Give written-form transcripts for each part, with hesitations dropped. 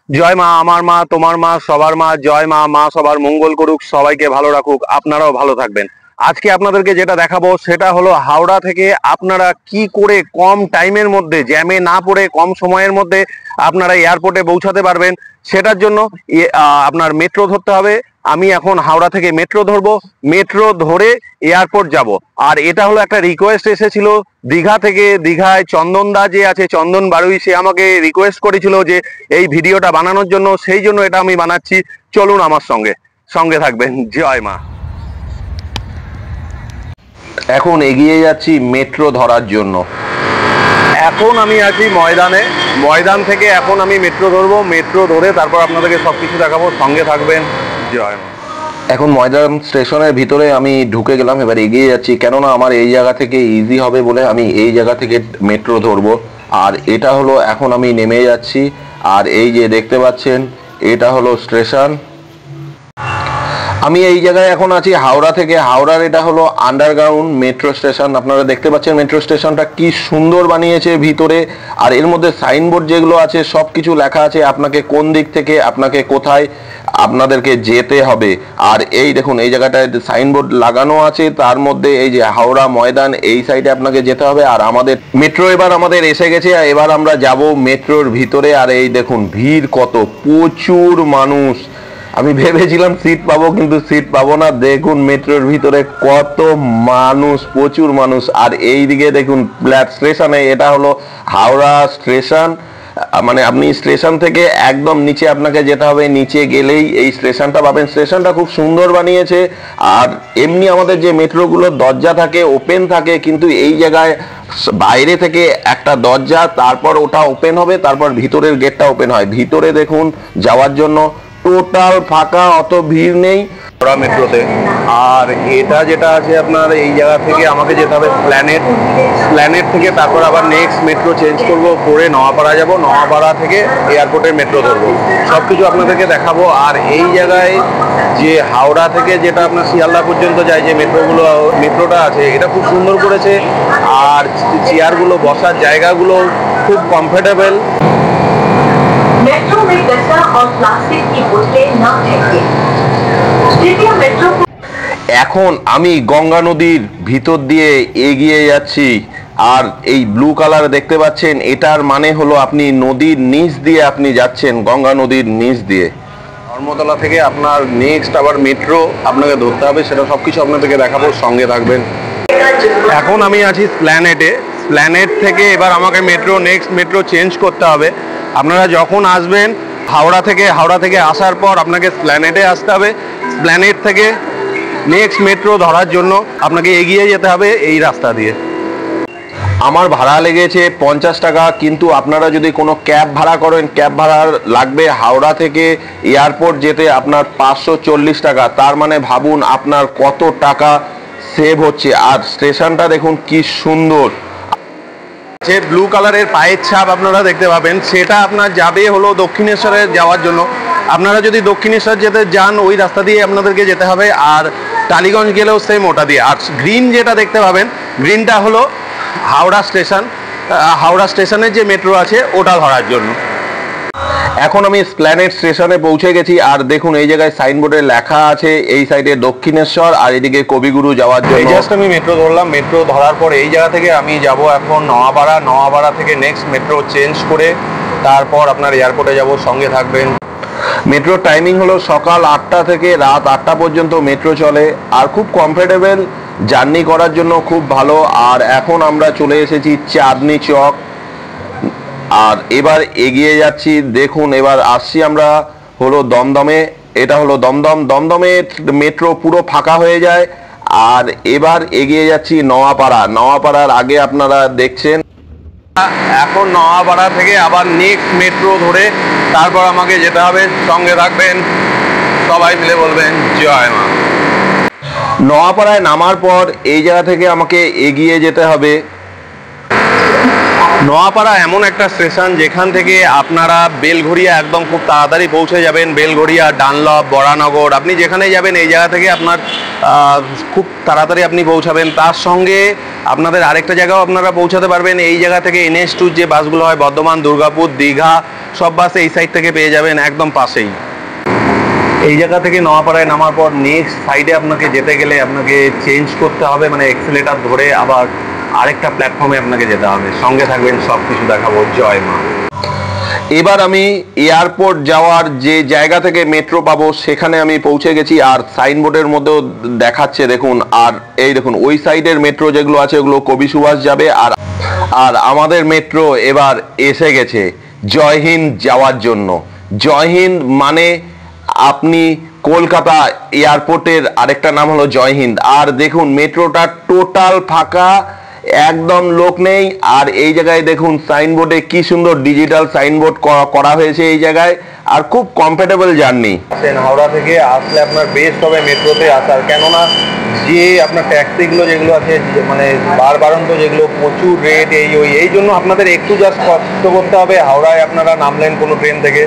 জয় মা, আমার মা, তোমার মা, সবার মা। জয় মা, মা সবার মঙ্গল করুক, সবাইকে ভালো রাখুক, আপনারাও ভালো থাকবেন। আজকে আপনাদেরকে যেটা দেখাবো সেটা হলো হাওড়া থেকে আপনারা কি করে কম টাইমের মধ্যে, জ্যামে না পড়ে কম সময়ের মধ্যে আপনারা এয়ারপোর্টে পৌঁছাতে পারবেন। সেটার জন্য আপনার মেট্রো ধরতে হবে। আমি এখন হাওড়া থেকে মেট্রো ধরবো, মেট্রো ধরে এয়ারপোর্ট যাব। আর এটা হলো একটা রিকোয়েস্ট এসেছিল দীঘা থেকে। দীঘায় চন্দনদা যে আছে, চন্দন বারুই, সে আমাকে রিকোয়েস্ট করেছিল যে এই ভিডিওটা বানানোর জন্য, সেই জন্য এটা আমি বানাচ্ছি। চলুন আমার সঙ্গে সঙ্গে থাকবেন। জয় মা। এখন এগিয়ে যাচ্ছি মেট্রো ধরার জন্য। এখন আমি আছি ময়দানে, ময়দান থেকে এখন আমি মেট্রো ধরবো। মেট্রো ধরে তারপর আপনাদেরকে সবকিছু দেখাবো, সঙ্গে থাকবেন। জয় মা। এখন ময়দান স্টেশনের ভিতরে আমি ঢুকে গেলাম, এবার এগিয়ে যাচ্ছি, কেননা আমার এই জায়গা থেকে ইজি হবে বলে আমি এই জায়গা থেকে মেট্রো ধরবো। আর এটা হলো, এখন আমি নেমে যাচ্ছি। আর এই যে দেখতে পাচ্ছেন, এটা হলো স্টেশন। আমি এই জায়গায় এখন আছি হাওড়া থেকে। হাওড়ার এটা হলো আন্ডারগ্রাউন্ড মেট্রো স্টেশন। আপনারা দেখতে পাচ্ছেন মেট্রো স্টেশনটা কি সুন্দর বানিয়েছে ভিতরে। আর এর মধ্যে সাইনবোর্ড যেগুলো আছে সব কিছু লেখা আছে, আপনাকে কোন দিক থেকে আপনাকে কোথায় আপনাদেরকে যেতে হবে। আর এই দেখুন, এই জায়গাটায় সাইনবোর্ড লাগানো আছে, তার মধ্যে এই যে হাওড়া ময়দান, এই সাইডে আপনাকে যেতে হবে। আর আমাদের মেট্রো এবার আমাদের এসে গেছে, এবার আমরা যাব মেট্রোর ভিতরে। আর এই দেখুন ভিড় কত, প্রচুর মানুষ। আমি ভেবেছিলাম সিট পাবো, কিন্তু সিট পাবো না। দেখুন মেট্রোর ভিতরে কত মানুষ, প্রচুর মানুষ। আর এই দিকে দেখুন প্ল্যাট স্টেশনে, এটা হলো হাওড়া স্টেশন। মানে আপনি স্টেশন থেকে একদম নিচে আপনাকে যেতে হবে, নিচে গেলেই এই স্টেশনটা পাবেন। স্টেশনটা খুব সুন্দর বানিয়েছে। আর এমনি আমাদের যে মেট্রোগুলোর দরজা থাকে, ওপেন থাকে, কিন্তু এই জায়গায় বাইরে থেকে একটা দরজা, তারপর ওটা ওপেন হবে, তারপর ভিতরের গেটটা ওপেন হয়। ভিতরে দেখুন যাওয়ার জন্য টোটাল ফাঁকা, অত ভিড় নেই হাওড়া মেট্রোতে। আর এটা যেটা আছে আপনার, এই জায়গা থেকে আমাকে যেতে হবে প্ল্যানেট। প্ল্যানেট থেকে তারপর আবার নেক্সট মেট্রো চেঞ্জ করবো, করে নওয়াপাড়া যাব। নওয়াপাড়া থেকে এয়ারপোর্টের মেট্রো ধরবো, সব কিছু আপনাদেরকে দেখাবো। আর এই জায়গায় যে হাওড়া থেকে যেটা আপনার শিয়ালদা পর্যন্ত যায় যে মেট্রোটা আছে, এটা খুব সুন্দর করেছে। আর চেয়ারগুলো, বসার জায়গাগুলো খুব কমফোর্টেবল। मेट्रो में कचरा और प्लास्टिक की बोतलें न फेंकें। कृपया मेट्रो को। এখন আমি গঙ্গা নদীর ভিতর দিয়ে এগিয়ে যাচ্ছি। আর এই ব্লু কালার দেখতে পাচ্ছেন, এটার মানে হলো আপনি নদীর নিচ দিয়ে আপনি যাচ্ছেন, গঙ্গা নদীর নিচ দিয়ে। ধর্মতলা থেকে আপনার নেক্সট আবার মেট্রো আপনাকে ধরতে হবে, সেটা সবকিছু আপনাদেরকে দেখাবো, সঙ্গে থাকবেন। এখন আমি আছি প্ল্যানেটে। প্ল্যানেট থেকে এবার আমাকে নেক্সট মেট্রো চেঞ্জ করতে হবে। আপনারা যখন আসবেন হাওড়া থেকে আসার পর আপনাকে প্ল্যানেটে আসতে হবে। প্ল্যানেট থেকে নেক্সট মেট্রো ধরার জন্য আপনাকে এগিয়ে যেতে হবে এই রাস্তা দিয়ে। আমার ভাড়া লেগেছে 50 টাকা, কিন্তু আপনারা যদি কোনো ক্যাব ভাড়া করেন, ক্যাব ভাড়া লাগবে হাওড়া থেকে এয়ারপোর্ট যেতে আপনার 540 টাকা। তার মানে ভাবুন আপনার কত টাকা সেভ হচ্ছে। আর স্টেশনটা দেখুন কি সুন্দর, যে ব্লু কালারের পায়ের ছাপ আপনারা দেখতে পাবেন, সেটা আপনার যাবে হলো দক্ষিণেশ্বরে যাওয়ার জন্য। আপনারা যদি দক্ষিণেশ্বর যেতে যান, ওই রাস্তা দিয়ে আপনাদেরকে যেতে হবে। আর টালিগঞ্জ গেলেও সেম ওটা দিয়ে। আর গ্রিন যেটা দেখতে পাবেন, গ্রিনটা হলো হাওড়া স্টেশন। হাওড়া স্টেশনের যে মেট্রো আছে ওটা ধরার জন্য। এখন আমি প্ল্যানেট স্টেশনে পৌঁছে গেছি। আর দেখুন এই জায়গায় সাইনবোর্ডে লেখা আছে, এই সাইডে দক্ষিণেশ্বর আর এদিকে কবিগুরু যাওয়ার জন্য। জাস্ট আমি মেট্রো ধরলাম। মেট্রো ধরার পর এই জায়গা থেকে আমি যাব এখন নওয়াপাড়া। নওয়াপাড়া থেকে নেক্সট মেট্রো চেঞ্জ করে তারপর আপনার এয়ারপোর্টে যাব, সঙ্গে থাকবেন। মেট্রোর টাইমিং হলো সকাল 8টা থেকে রাত 8টা পর্যন্ত মেট্রো চলে। আর খুব কমফোর্টেবল, জার্নি করার জন্য খুব ভালো। আর এখন আমরা চলে এসেছি চাঁদনি চক। আর এবার এগিয়ে যাচ্ছি। দেখুন এবার আসছি আমরা হলো দমদমে। এটা হলো দমদম। দমদমে মেট্রো পুরো ফাঁকা হয়ে যায়। আর এবার এগিয়ে যাচ্ছি নওয়াপাড়া। নওয়াপাড়ার আগে আপনারা দেখছেন, এখন নওয়াপাড়া থেকে আবার নেক্সট মেট্রো ধরে তারপর আমাকে যেতে হবে, সঙ্গে থাকবেন, সবাই মিলে বলবেন জয় মা। নওয়াপাড়ায় নামার পর এই জায়গা থেকে আমাকে এগিয়ে যেতে হবে নোয়াপাড়া এমন একটা স্টেশন যেখান থেকে আপনারা বেলঘড়িয়া একদম খুব তাড়াতাড়ি পৌঁছে যাবেন। বেলঘড়িয়া, ডানলপ, বরানগর, আপনি যেখানেই যাবেন এই জায়গা থেকে আপনার খুব তাড়াতাড়ি আপনি পৌঁছাবেন। তার সঙ্গে আপনাদের আরেকটা জায়গাও আপনারা পৌঁছাতে পারবেন। এই জায়গা থেকে NH2 যে বাসগুলো হয় বর্ধমান, দুর্গাপুর, দীঘা, সব বাস এই সাইড থেকে পেয়ে যাবেন একদম পাশেই। এই জায়গা থেকে নোয়াপাড়ায় নামার পর নেক্সট সাইডে আপনাকে যেতে গেলে আপনাকে চেঞ্জ করতে হবে, মানে এক্সেলেটার ধরে আবার আরেকটা প্ল্যাটফর্মে আপনাকে যেতে হবে। সঙ্গে থাকবেন, সব কিছু দেখাবো। জয় মা। এবার আমি এয়ারপোর্ট যাওয়ার যে জায়গা থেকে মেট্রো পাবো সেখানে আমি পৌঁছে গেছি। আর সাইনবোর্ডের মধ্যেও দেখাচ্ছে দেখুন। আর এই দেখুন ওই সাইডের মেট্রো যেগুলো আছে ওগুলো কবি সুভাষ যাবে। আর আমাদের মেট্রো এবার এসে গেছে জয় হিন্দ যাওয়ার জন্য। জয় হিন্দ মানে আপনি কলকাতা এয়ারপোর্টের আরেকটা নাম হলো জয় হিন্দ। আর দেখুন মেট্রোটা টোটাল ফাঁকা, একদম লোক নেই। আর এই জায়গায় দেখুন সাইনবোর্ডে কি সুন্দর ডিজিটাল সাইনবোর্ড করা হয়েছে এই জায়গায়। আর খুব কমফোর্টেবল জার্নি। হাওড়া থেকে আসলে আপনার বেস্ট হবে মেট্রোতে আসার, কেননা যে আপনার ট্যাক্সিগুলো যেগুলো আছে মানে বারবারন্ত যেগুলো প্রচুর রেট, এই জন্য আপনাদের একটু জাস্ট কষ্ট করতে হবে। হাওড়ায় আপনারা নামলেন কোনো ট্রেন থেকে,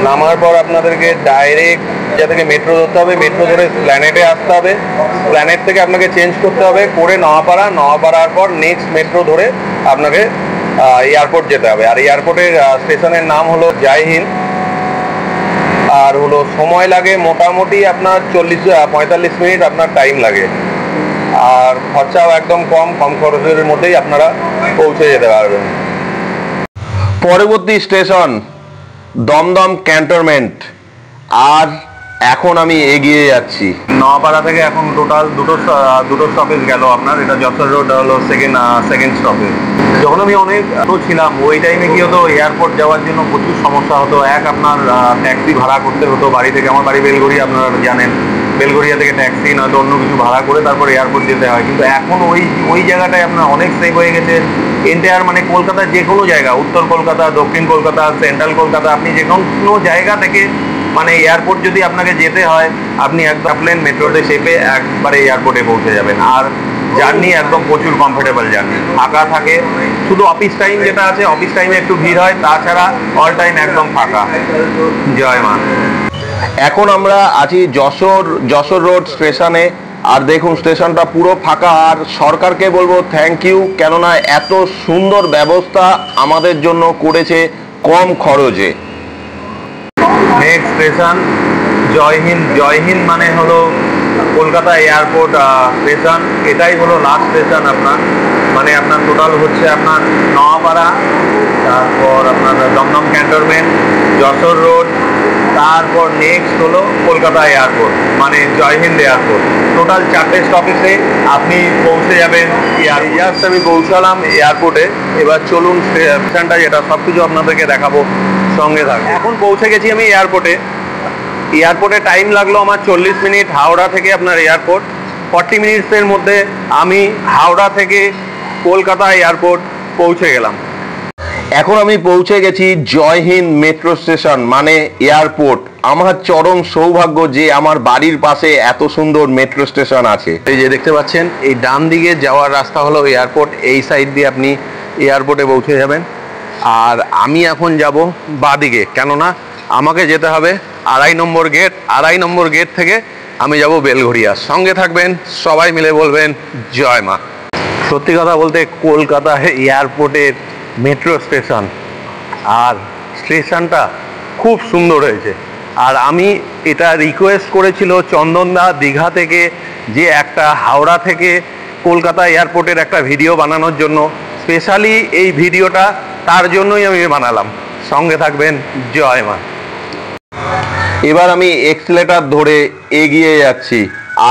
নামার পর আপনাদেরকে ডাইরেক্ট যা থেকে মেট্রো ধরতে হবে, মেট্রো ধরে প্ল্যানেটে আসতে হবে, প্ল্যানেট থেকে আপনাকে চেঞ্জ করতে হবে করে নোয়াপাড়ার পর নেক্সট মেট্রো ধরে আপনাকে এয়ারপোর্ট যেতে হবে। আর এয়ারপোর্টের স্টেশনের নাম হলো জয় হিন্দ। আর হলো সময় লাগে মোটামুটি আপনার 40-45 মিনিট আপনার টাইম লাগে। আর খরচাও একদম কম খরচের মধ্যেই আপনারা পৌঁছে যেতে পারবেন। পরবর্তী স্টেশন দমদম ক্যান্টনমেন্ট। আর এখন আমি এগিয়ে যাচ্ছি। নোয়াপাড়া থেকে এখন টোটাল দুটো স্টপেজ গেল আপনার। এটা যশোর রোড হলো সেকেন্ড স্টপেজ। যখন আমি অনেক ছিলাম ওই টাইমে কি হতো, এয়ারপোর্ট যাওয়ার জন্য প্রচুর সমস্যা হতো। আপনার ট্যাক্সি ভাড়া করতে হতো বাড়ি থেকে। আমার বাড়ি বেলঘড়িয়া, আপনারা জানেন। বেলঘড়িয়া থেকে ট্যাক্সি নয়তো অন্য কিছু ভাড়া করে তারপর এয়ারপোর্ট যেতে হয়। কিন্তু এখন ওই জায়গাটায় আপনার অনেক সেভ হয়ে গেছে। এন্টায়ার মানে কলকাতার যে কোনো জায়গা, উত্তর কলকাতা, দক্ষিণ কলকাতা, সেন্ট্রাল কলকাতা, আপনি যে কোনো জায়গা থেকে মানে এয়ারপোর্ট যদি আপনাকে যেতে হয় আপনি একদম প্লেন মেট্রোতে চেপে একবারে এয়ারপোর্টে পৌঁছে যাবেন। আর জার্নি একদম প্রচুর কমফোর্টেবল জার্নি, ফাঁকা থাকে। শুধু অফিস টাইম যেটা আছে, অফিস টাইমে একটু ভিড় হয়, তাছাড়া অল টাইম একদম ফাঁকা। জয় মা। এখন আমরা আছি যশোর রোড স্টেশনে। আর দেখুন স্টেশনটা পুরো ফাঁকা। আর সরকারকে বলবো থ্যাংক ইউ, কেননা এত সুন্দর ব্যবস্থা আমাদের জন্য করেছে কম খরচে। নেক্সট স্টেশন জয় হিন্দ মানে হলো কলকাতা এয়ারপোর্ট স্টেশন। এটাই হলো লাস্ট স্টেশন আপনার। মানে আপনার টোটাল হচ্ছে আপনার নোয়াপাড়া, তারপর আপনার দমদম ক্যান্টনমেন্ট, যশোর রোড, তারপর নেক্সট হলো কলকাতা এয়ারপোর্ট মানে জয় হিন্দ এয়ারপোর্ট। টোটাল 4টে স্টপেজে আপনি পৌঁছে যাবেন। জাস্ট আমি পৌঁছালাম এয়ারপোর্টে। এবার চলুন স্টেশনটা যেটা সব কিছু আপনাদেরকে দেখাবো, সঙ্গে থাকবে। এখন পৌঁছে গেছি আমি এয়ারপোর্টে টাইম লাগলো আমার 40 মিনিট। হাওড়া থেকে আপনার এয়ারপোর্ট 40 মিনিটসের মধ্যে আমি হাওড়া থেকে কলকাতা এয়ারপোর্ট পৌঁছে গেলাম। এখন আমি পৌঁছে গেছি জয় হিন্দ মেট্রো স্টেশন মানে এয়ারপোর্ট। আমার চরম সৌভাগ্য যে আমার বাড়ির পাশে এত সুন্দর মেট্রো স্টেশন আছে। এই যে দেখতে পাচ্ছেন, এই ডান দিকে যাওয়ার রাস্তা হলো এয়ারপোর্ট। এই সাইড দিয়ে আপনি এয়ারপোর্টে পৌঁছে যাবেন। আর আমি এখন যাব বাঁদিকে, কেননা আমাকে যেতে হবে 2.5 নম্বর গেট। 2.5 নম্বর গেট থেকে আমি যাব বেলঘড়িয়া। সঙ্গে থাকবেন, সবাই মিলে বলবেন জয় মা। সত্যি কথা বলতে কলকাতা এয়ারপোর্টের মেট্রো স্টেশন আর স্টেশনটা খুব সুন্দর হয়েছে। আর আমি এটা রিকোয়েস্ট করেছিল চন্দনদা দীঘা থেকে যে একটা হাওড়া থেকে কলকাতা এয়ারপোর্টের একটা ভিডিও বানানোর জন্য। স্পেশালি এই ভিডিওটা তার জন্যই আমি বানালাম। সঙ্গে থাকবেন, জয় মা। এবার আমি এক্সেলেটার ধরে এগিয়ে যাচ্ছি।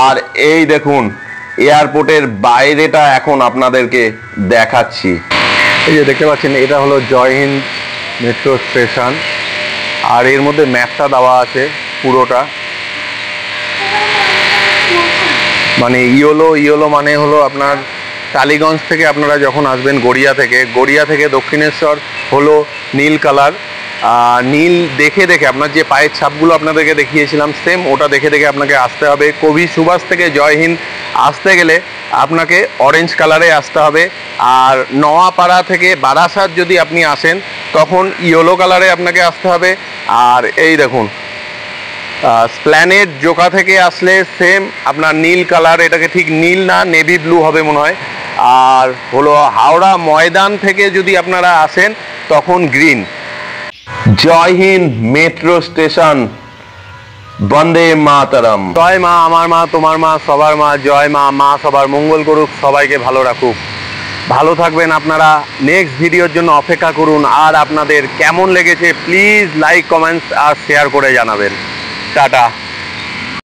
আর এই দেখুন এয়ারপোর্টের বাইরেটা এখন আপনাদেরকে দেখাচ্ছি। এই যে দেখতে পাচ্ছেন, এটা হলো জয় হিন্দ মেট্রো স্টেশন। আর এর মধ্যে ম্যাপটা দেওয়া আছে পুরোটা। মানে ইয়োলো মানে হলো আপনার টালিগঞ্জ থেকে আপনারা যখন আসবেন গড়িয়া থেকে দক্ষিণেশ্বর হলো নীল কালার। নীল দেখে দেখে আপনার যে পায়ের ছাপগুলো আপনাদেরকে দেখিয়েছিলাম সেম ওটা দেখে দেখে আপনাকে আসতে হবে। কবি সুভাষ থেকে জয় হিন্দ আসতে গেলে আপনাকে অরেঞ্জ কালারে আসতে হবে। আর নোয়াপাড়া থেকে বারাসাত যদি আপনি আসেন তখন ইয়েলো কালারে আপনাকে আসতে হবে। আর এই দেখুন স্প্ল্যানেড জোকা থেকে আসলে সেম আপনার নীল কালার, এটাকে ঠিক নীল না নেভি ব্লু হবে মনে হয়। আর হলো হাওড়া ময়দান থেকে যদি আপনারা আসেন তখন গ্রিন। জয় হিন্দ মেট্রো স্টেশন, বন্দে মাতরম। জয় মা, আমার মা, তোমার মা, সবার মা। জয় মা, মা সবার মঙ্গল করুক, সবাইকে ভালো রাখুক। ভালো থাকবেন আপনারা। নেক্সট ভিডিওর জন্য অপেক্ষা করুন। আর আপনাদের কেমন লেগেছে প্লিজ লাইক, কমেন্টস আর শেয়ার করে জানাবেন। টাটা।